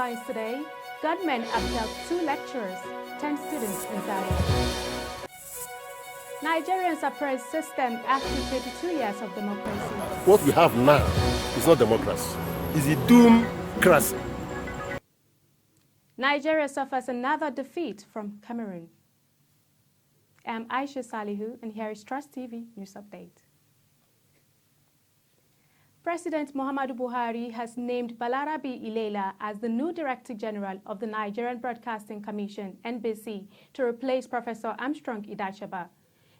headlines today. Gunmen abduct 2 lecturers, 10 students in Zaria. Nigerians appraise system after 32 years of democracy. What we have now is not democracy. It's a doom-cracy. Nigeria suffers another defeat from Cameroon. I'm Aisha Salihu, and here is Trust TV News Update. President Muhammadu Buhari has named Balarabe Ilelah as the new Director General of the Nigerian Broadcasting Commission, NBC, to replace Professor Armstrong Idachaba.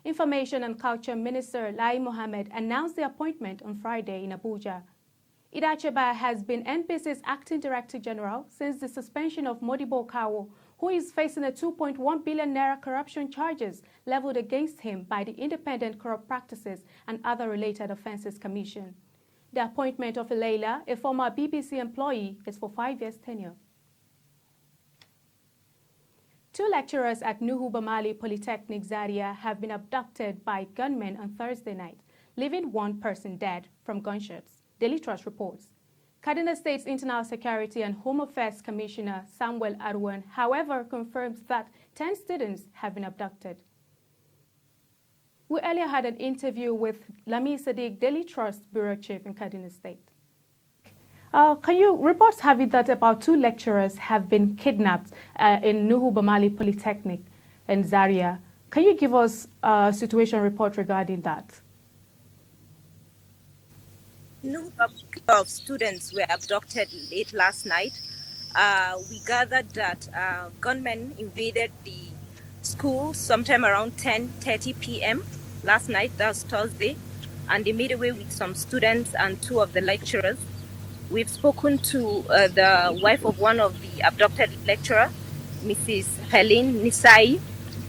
Information and Culture Minister Lai Mohammed announced the appointment on Friday in Abuja. Idachaba has been NBC's acting Director General since the suspension of Modibo Kawo, who is facing a 2.1 billion naira corruption charges leveled against him by the Independent Corrupt Practices and Other Related Offences Commission. The appointment of Ilelah, a former BBC employee, is for 5 years tenure. 2 lecturers at Nuhu Bamali Polytechnic Zaria have been abducted by gunmen on Thursday night, leaving 1 person dead from gunshots, Daily Trust reports. Kaduna State's Internal Security and Home Affairs Commissioner Samuel Arwan, however, confirms that 10 students have been abducted. We earlier had an interview with Lami Sadiq, Daily Trust Bureau Chief in Kaduna State. Reports have it that about 2 lecturers have been kidnapped in Nuhu Bamali Polytechnic in Zaria. Can you give us a situation report regarding that? No, a group of students were abducted late last night. We gathered that gunmen invaded the school sometime around 10:30 p.m. last night, that's Thursday, and they made away with some students and 2 of the lecturers. We've spoken to the wife of one of the abducted lecturer, Mrs. Helen Nisai,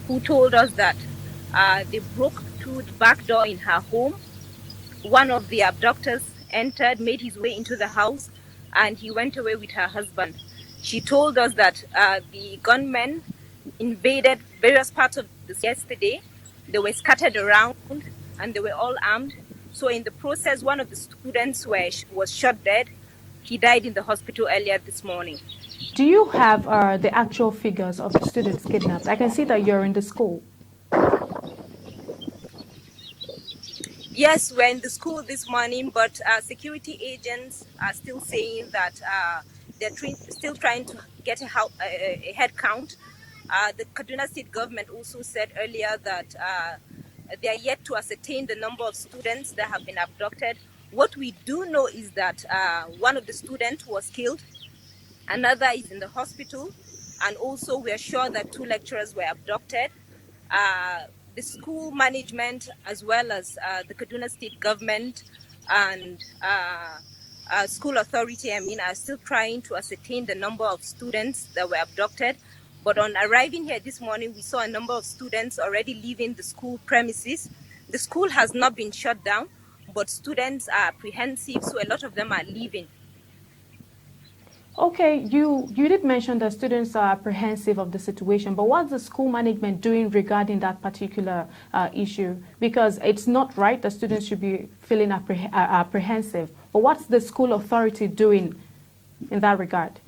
who told us that they broke through the back door in her home. One of the abductors entered, made his way into the house, and he went away with her husband. She told us that the gunmen invaded various parts of this yesterday. They were scattered around and they were all armed. So in the process, one of the students was shot dead. He died in the hospital earlier this morning. Do you have the actual figures of the students kidnapped? I can see that you're in the school. Yes, we're in the school this morning, but security agents are still saying that they're still trying to get a head count. The Kaduna State government also said earlier that they are yet to ascertain the number of students that have been abducted. What we do know is that one of the students was killed, another is in the hospital, and also we are sure that 2 lecturers were abducted. The school management, as well as the Kaduna State government and school authority, are still trying to ascertain the number of students that were abducted. But on arriving here this morning, we saw a number of students already leaving the school premises. The school has not been shut down, but students are apprehensive, so a lot of them are leaving. Okay, you did mention that students are apprehensive of the situation, but what's the school management doing regarding that particular issue? Because it's not right that students should be feeling apprehensive, but what's the school authority doing in that regard?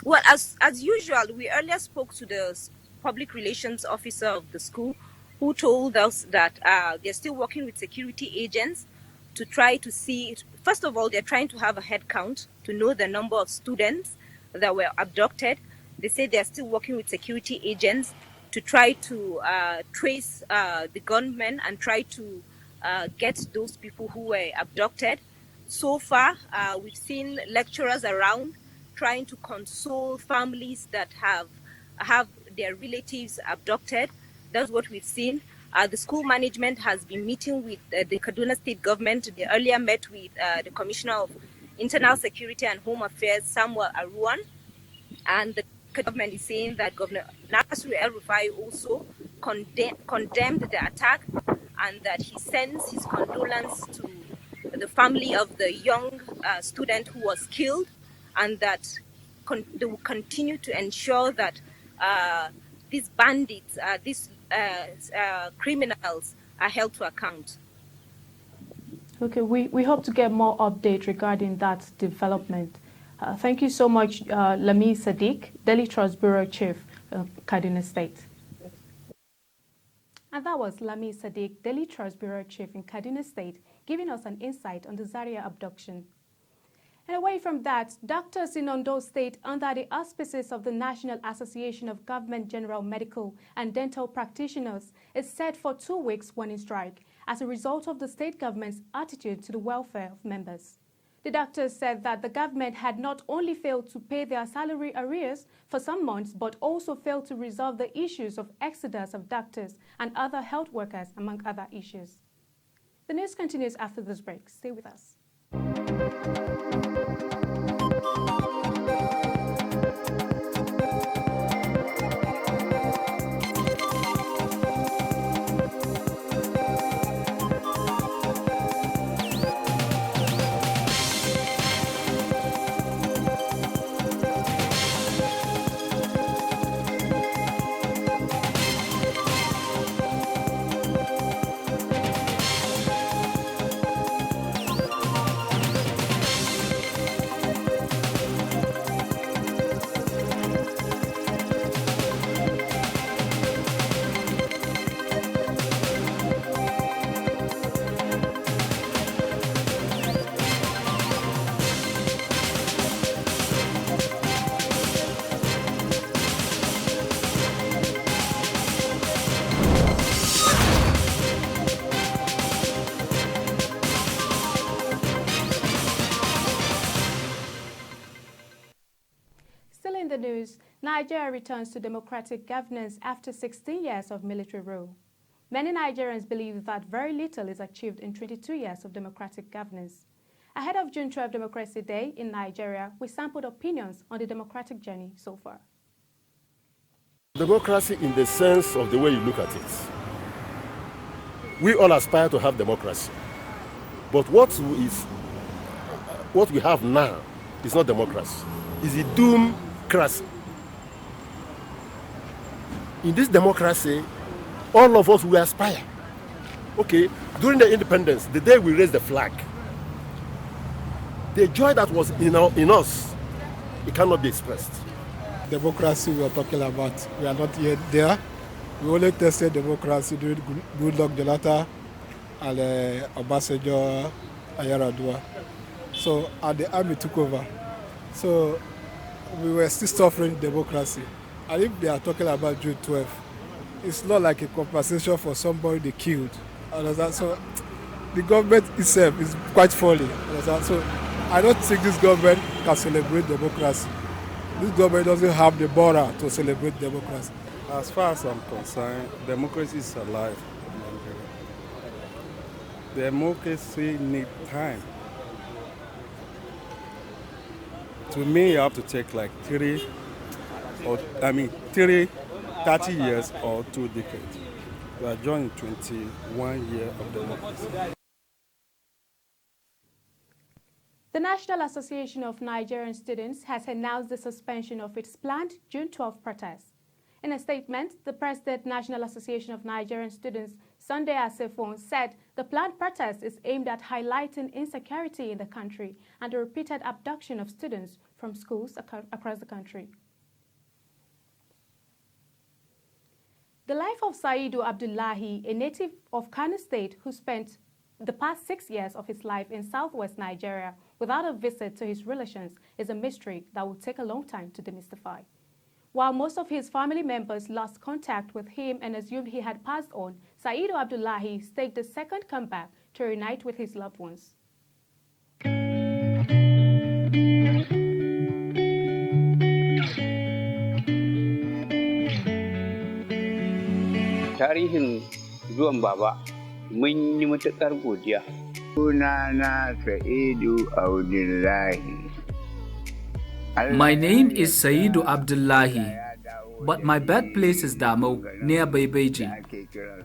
Well, as usual, we earlier spoke to the public relations officer of the school, who told us that they're still working with security agents to try to see. First of all, they're trying to have a head count to know the number of students that were abducted. They say they're still working with security agents to try to trace the gunmen and try to get those people who were abducted. So far, we've seen lecturers around trying to console families that have their relatives abducted. That's what we've seen. The school management has been meeting with the Kaduna State government. They earlier met with the Commissioner of Internal Security and Home Affairs, Samuel Arwan, and the government is saying that Governor Nasir El-Rufai also condemned the attack and that he sends his condolence to the family of the young student who was killed, and that they will continue to ensure that these bandits, these criminals are held to account. Okay, we hope to get more update regarding that development. Thank you so much, Lami Sadiq, Delhi Trust Bureau Chief, Kaduna State. And that was Lami Sadiq, Delhi Trust Bureau Chief in Kaduna State, giving us an insight on the Zaria abduction. And away from that, doctors in Ondo State, under the auspices of the National Association of Government General Medical and Dental Practitioners, is set for 2 weeks warning strike as a result of the state government's attitude to the welfare of members. The doctors said that the government had not only failed to pay their salary arrears for some months, but also failed to resolve the issues of exodus of doctors and other health workers, among other issues. The news continues after this break. Stay with us. In the news, Nigeria returns to democratic governance after 16 years of military rule. Many Nigerians believe that very little is achieved in 22 years of democratic governance. Ahead of June 12 Democracy Day in Nigeria, we sampled opinions on the democratic journey so far. Democracy in the sense of the way you look at it. We all aspire to have democracy. But what we have now is not democracy. It's a democracy. In this democracy, all of us will aspire. Okay, during the independence, the day we raised the flag, the joy that was in us, it cannot be expressed. Democracy we are talking about, we are not yet there. We only tested democracy during Goodluck Jonathan and Obasanjo Ayaradua. So, and the army took over. So, we were still suffering democracy. And if they are talking about June 12, it's not like a compensation for somebody they killed. So the government itself is quite folly. So I don't think this government can celebrate democracy. This government doesn't have the border to celebrate democracy. As far as I'm concerned, democracy is alive in Nigeria. Democracy needs time. To me, you have to take like 30 years or 2 decades. We are joining 21 years of democracy. The National Association of Nigerian Students has announced the suspension of its planned June 12 protest. In a statement, the President, National Association of Nigerian Students, Sunday Asefon, said the planned protest is aimed at highlighting insecurity in the country and the repeated abduction of students from schools across the country. The life of Saidu Abdullahi, a native of Kano State who spent the past 6 years of his life in southwest Nigeria without a visit to his relations, is a mystery that will take a long time to demystify. While most of his family members lost contact with him and assumed he had passed on, Saidu Abdullahi staged a second comeback to reunite with his loved ones. Tarihin zuwan Baba mun yi matuƙar godiya. Sunana Saidu Abdullahi. My name is Saidu Abdullahi, but my birthplace is Damo, near Bebeji.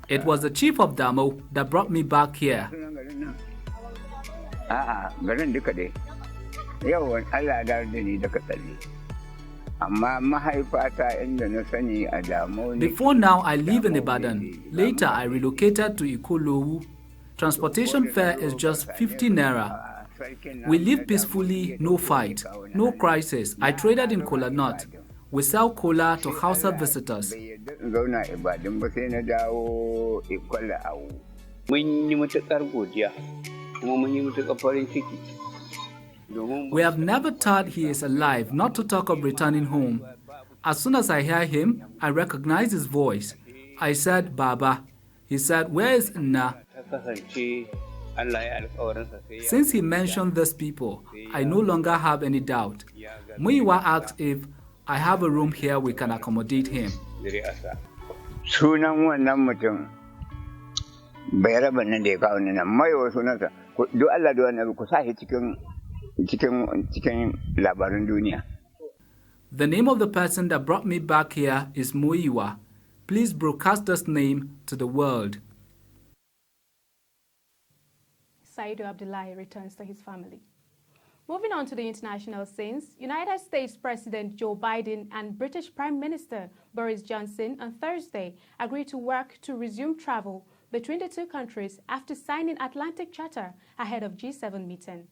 It was the chief of Damo that brought me back here. Garin duka dai. Yawan Allah da ni daga tsalle. Before now, I live in Ibadan. Later, I relocated to Ikolowu. Transportation fare is just 50 naira. We live peacefully, no fight, no crisis. I traded in kola nut. We sell kola to Hausa visitors. We have never thought he is alive, not to talk of returning home. As soon as I hear him, I recognize his voice. I said, Baba. He said, where is Nna? Since he mentioned these people, I no longer have any doubt. Muiwa asked if I have a room here we can accommodate him. Sunan wannan mutum Balarabe nan da ya kawo nan mayo sunansa do Allah da wannan ku sa shi cikin labaran duniya. The name of the person that brought me back here is Muiwa. Please broadcast this name to the world. Saidu Abdullahi returns to his family. Moving on to the international scenes, United States President Joe Biden and British Prime Minister Boris Johnson on Thursday agreed to work to resume travel between the two countries after signing Atlantic Charter ahead of G7 meeting.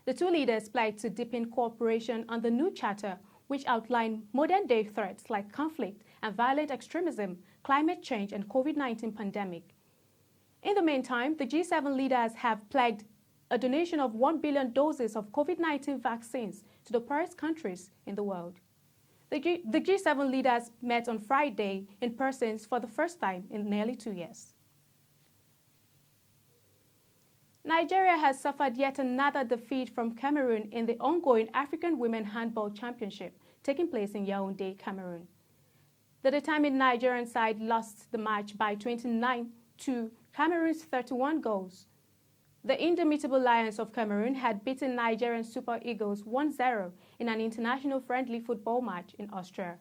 The two leaders pledged to deepen cooperation on the new charter, which outlined modern-day threats like conflict and violent extremism, climate change, and COVID-19 pandemic. In the meantime, the G7 leaders have pledged a donation of 1 billion doses of COVID-19 vaccines to the poorest countries in the world. The G7 leaders met on Friday in person for the first time in nearly 2 years. Nigeria has suffered yet another defeat from Cameroon in the ongoing African Women Handball Championship taking place in Yaoundé, Cameroon. The determined Nigerian side lost the match by 29 to Cameroon's 31 goals. The indomitable Lions of Cameroon had beaten Nigerian Super Eagles 1-0 in an international friendly football match in Austria.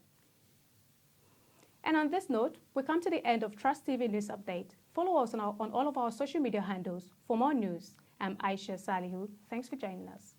And on this note, we come to the end of Trust TV News Update. Follow us on all of our social media handles for more news. I'm Aisha Salihu. Thanks for joining us.